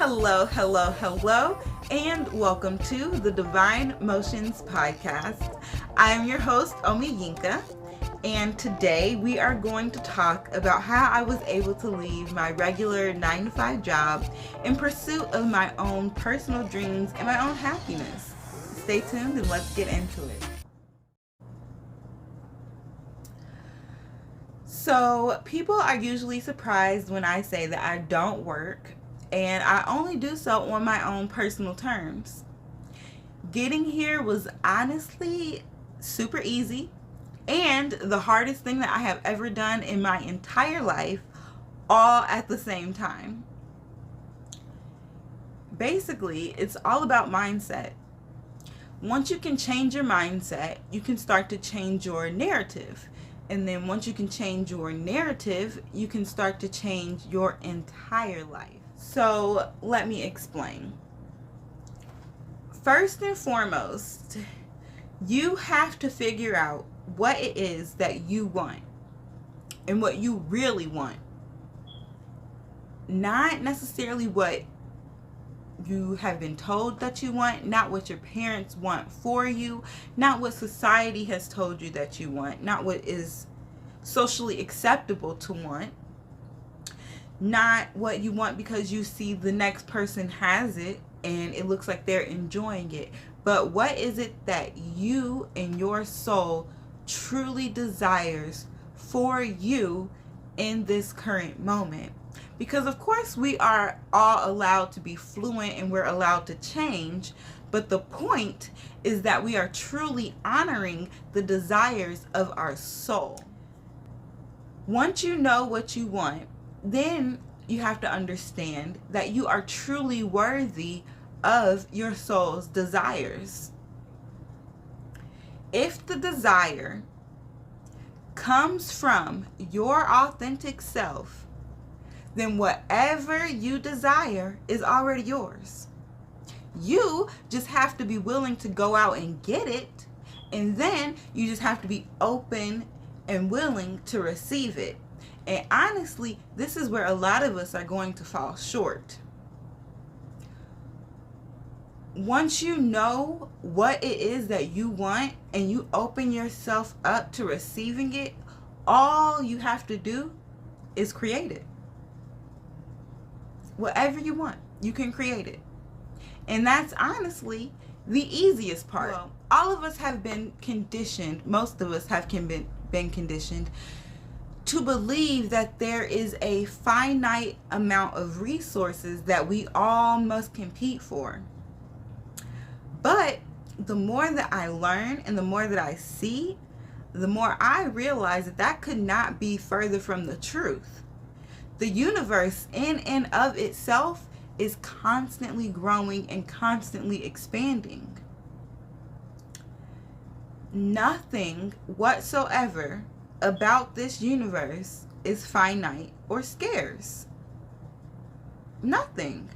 Hello, hello, hello, and welcome to the Divine Motions Podcast. I am your host, Omi Yinka, and today we are going to talk about how I was able to leave my regular 9-to-5 job in pursuit of my own personal dreams and my own happiness. Stay tuned and let's get into it. So, people are usually surprised when I say that I don't work, and I only do so on my own personal terms. Getting here was honestly super easy and the hardest thing that I have ever done in my entire life, all at the same time. Basically, it's all about mindset. Once you can change your mindset, you can start to change your narrative. And then once you can change your narrative, you can start to change your entire life. So let me explain. First and foremost, you have to figure out what it is that you want and what you really want. Not necessarily what you have been told that you want, not what your parents want for you, not what society has told you that you want, not what is socially acceptable to want, not what you want because you see the next person has it and it looks like they're enjoying it, but what is it that you and your soul truly desires for you in this current moment. Because of course we are all allowed to be fluent and we're allowed to change, but the point is that we are truly honoring the desires of our soul. Once you know what you want, then you have to understand that you are truly worthy of your soul's desires. If the desire comes from your authentic self, then whatever you desire is already yours. You just have to be willing to go out and get it, and then you just have to be open and willing to receive it. And honestly, this is where a lot of us are going to fall short. Once you know what it is that you want and you open yourself up to receiving it, all you have to do is create it. Whatever you want, you can create it. And that's honestly the easiest part. Well, all of us have been conditioned, most of us have been conditioned to believe that there is a finite amount of resources that we all must compete for. But the more that I learn and the more that I see, the more I realize that that could not be further from the truth. The universe in and of itself is constantly growing and constantly expanding. Nothing whatsoever about this universe is finite or scarce. Nothing.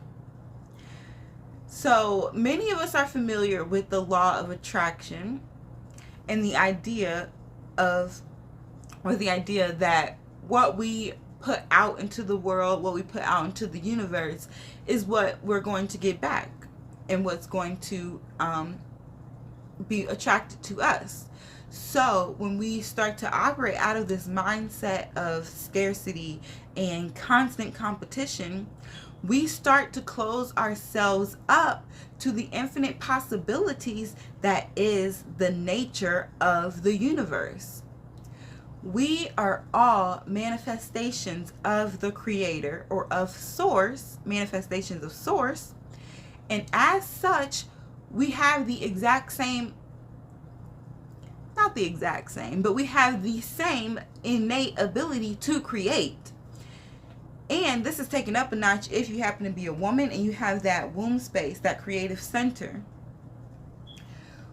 So many of us are familiar with the law of attraction and the idea that what we put out into the world, what we put out into the universe is what we're going to get back and what's going to be attracted to us. So when we start to operate out of this mindset of scarcity and constant competition, we start to close ourselves up to the infinite possibilities that is the nature of the universe. We are all manifestations of the Creator, or of Source, manifestations of Source, and as such, we have the exact same, not the exact same, but we have the same innate ability to create. And this is taken up a notch if you happen to be a woman and you have that womb space, that creative center.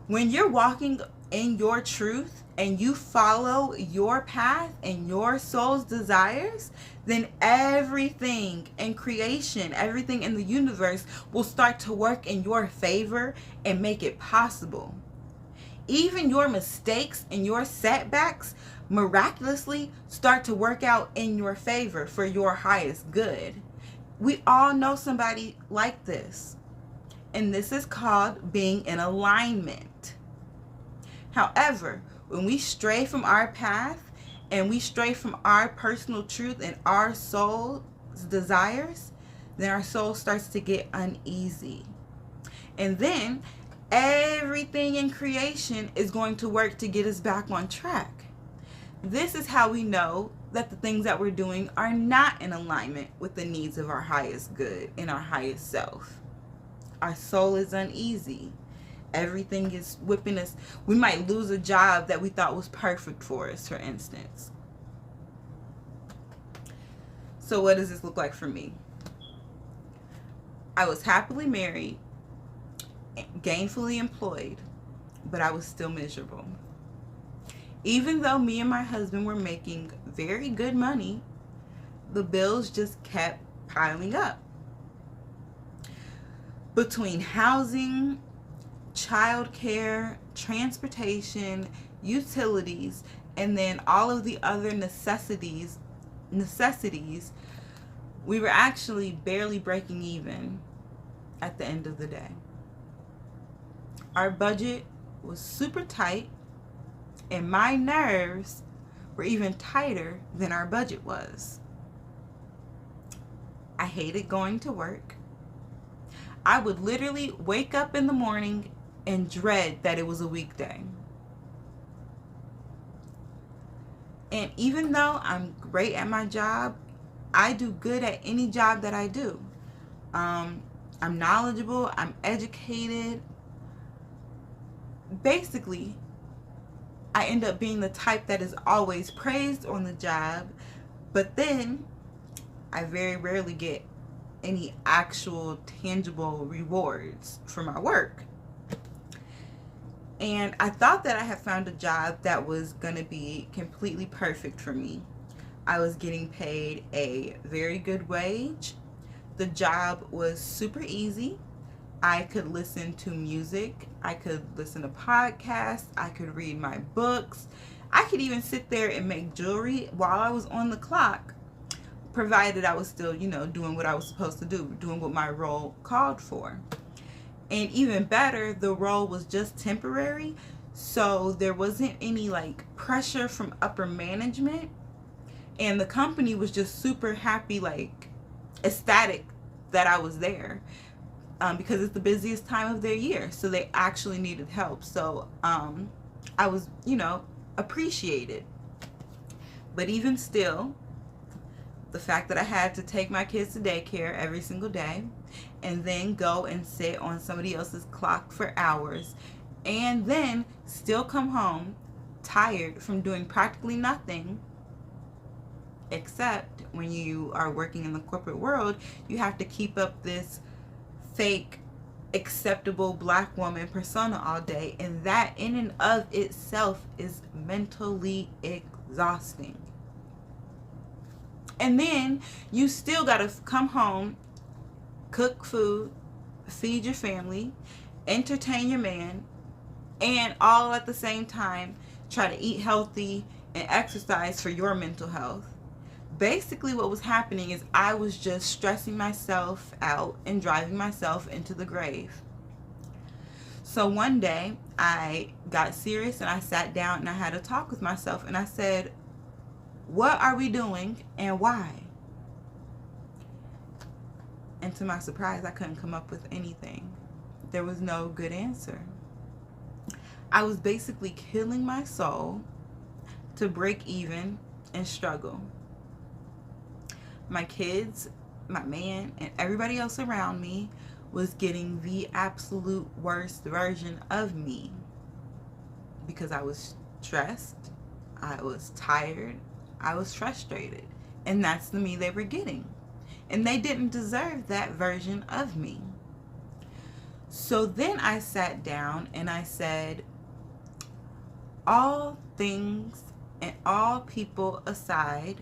When you're walking in your truth and you follow your path and your soul's desires, then everything in creation, everything in the universe will start to work in your favor and make it possible. Even your mistakes and your setbacks miraculously start to work out in your favor for your highest good. We all know somebody like this. And this is called being in alignment. However, when we stray from our path and we stray from our personal truth and our soul's desires, then our soul starts to get uneasy. And then everything in creation is going to work to get us back on track. This is how we know that the things that we're doing are not in alignment with the needs of our highest good and our highest self. Our soul is uneasy. Everything is whipping us. We might lose a job that we thought was perfect for us, for instance. So what does this look like for me? I was happily married, gainfully employed, but I was still miserable. Even though me and my husband were making very good money, the bills just kept piling up. Between housing, childcare, transportation, utilities, and then all of the other necessities, we were actually barely breaking even at the end of the day. Our budget was super tight, and my nerves were even tighter than our budget was. I hated going to work. I would literally wake up in the morning and dread that it was a weekday. And even though I'm great at my job, I do good at any job that I do. I'm knowledgeable, I'm educated. Basically, I end up being the type that is always praised on the job, but then I very rarely get any actual tangible rewards for my work. And I thought that I had found a job that was going to be completely perfect for me. I was getting paid a very good wage. The job was super easy. I could listen to music. I could listen to podcasts. I could read my books. I could even sit there and make jewelry while I was on the clock, provided I was still, doing what I was supposed to do, doing what my role called for. And even better, the role was just temporary, so there wasn't any pressure from upper management, and the company was just super happy, ecstatic that I was there, because it's the busiest time of their year, so they actually needed help. So I was, appreciated. But even still, the fact that I had to take my kids to daycare every single day and then go and sit on somebody else's clock for hours and then still come home tired from doing practically nothing, except when you are working in the corporate world, you have to keep up this fake acceptable black woman persona all day, and that in and of itself is mentally exhausting. And then you still got to come home, cook food, feed your family, entertain your man, and all at the same time try to eat healthy and exercise for your mental health. Basically what was happening is I was just stressing myself out and driving myself into the grave. So one day I got serious and I sat down and I had a talk with myself, and I said, what are we doing and why? And to my surprise, I couldn't come up with anything. There was no good answer. I was basically killing my soul to break even and struggle. My kids, my man, and everybody else around me was getting the absolute worst version of me because I was stressed, I was tired, I was frustrated, and that's the me they were getting. And they didn't deserve that version of me. So then I sat down and I said, all things and all people aside,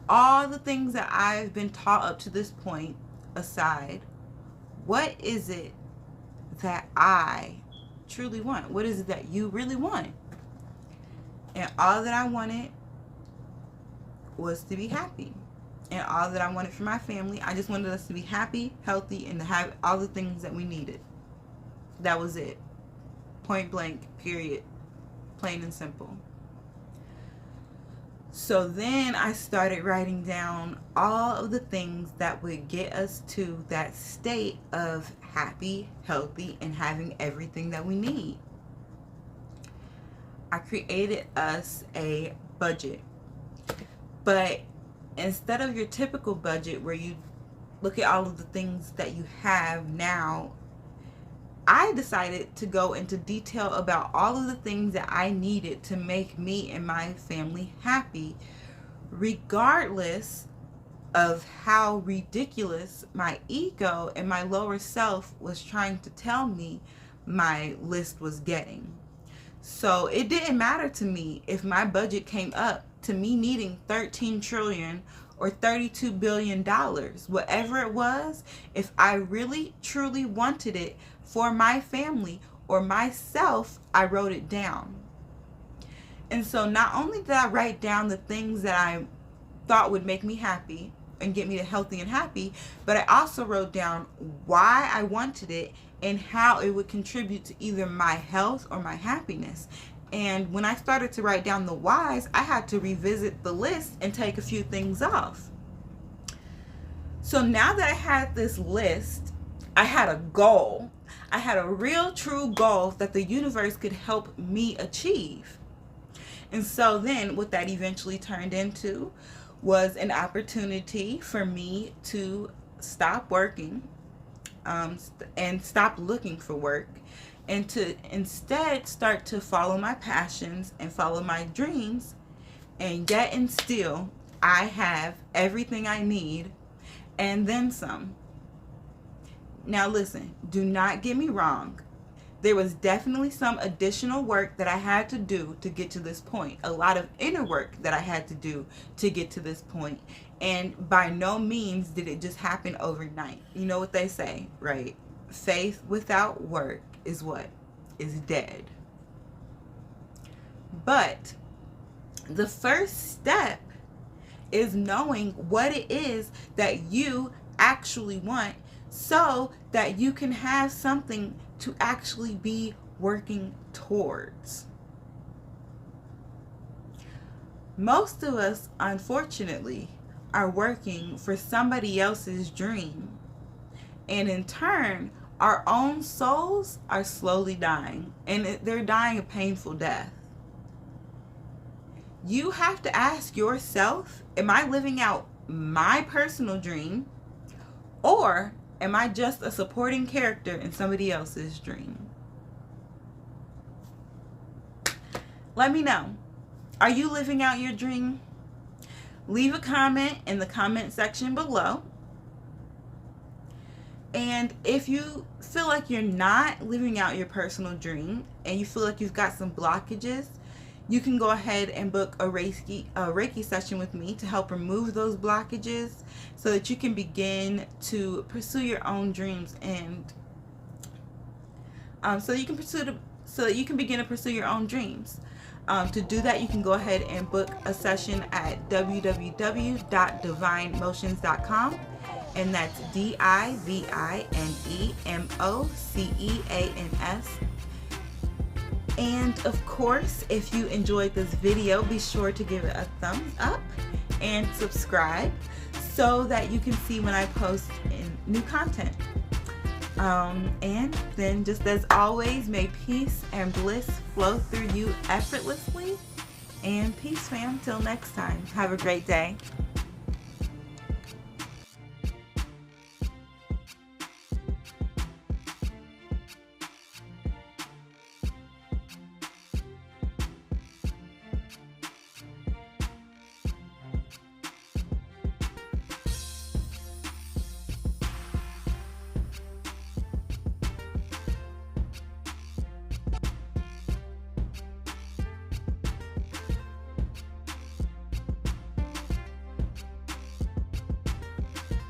all the things that I've been taught up to this point aside, what is it that I truly want? What is it that you really want? And all that I wanted was to be happy. and all that I wanted for my family. I just wanted us to be happy, healthy, and to have all the things that we needed. That was it. Point blank, period. Plain and simple. So then I started writing down all of the things that would get us to that state of happy, healthy, and having everything that we need. I created us a budget. But instead of your typical budget where you look at all of the things that you have now, I decided to go into detail about all of the things that I needed to make me and my family happy, regardless of how ridiculous my ego and my lower self was trying to tell me my list was getting. So it didn't matter to me if my budget came up to me needing 13 trillion or $32 billion, whatever it was. If I really truly wanted it for my family or myself, I wrote it down. And so not only did I write down the things that I thought would make me happy and get me to healthy and happy, but I also wrote down why I wanted it and how it would contribute to either my health or my happiness. And when I started to write down the whys, I had to revisit the list and take a few things off. So now that I had this list, I had a goal. I had a real true goal that the universe could help me achieve. And so then what that eventually turned into was an opportunity for me to stop working and stop looking for work, and to instead start to follow my passions and follow my dreams. And yet and still, I have everything I need and then some. Now listen, do not get me wrong. There was definitely some additional work that I had to do to get to this point. A lot of inner work that I had to do to get to this point. And by no means did it just happen overnight. You know what they say, right? Faith without work is what? Is dead. But the first step is knowing what it is that you actually want, so that you can have something to actually be working towards. Most of us, unfortunately, are working for somebody else's dream. And in turn, our own souls are slowly dying. And they're dying a painful death. You have to ask yourself, am I living out my personal dream? Or am I just a supporting character in somebody else's dream? Let me know. Are you living out your dream? Leave a comment in the comment section below. And if you feel like you're not living out your personal dream and you feel like you've got some blockages, you can go ahead and book a Reiki session with me to help remove those blockages so that you can begin to pursue your own dreams, and so you can begin to pursue your own dreams. To do that, you can go ahead and book a session at www.divinemoceans.com, and that's DIVINEMOCEANS. And of course, if you enjoyed this video, be sure to give it a thumbs up and subscribe so that you can see when I post new content. And then, just as always, may peace and bliss flow through you effortlessly. And peace, fam. Till next time. Have a great day.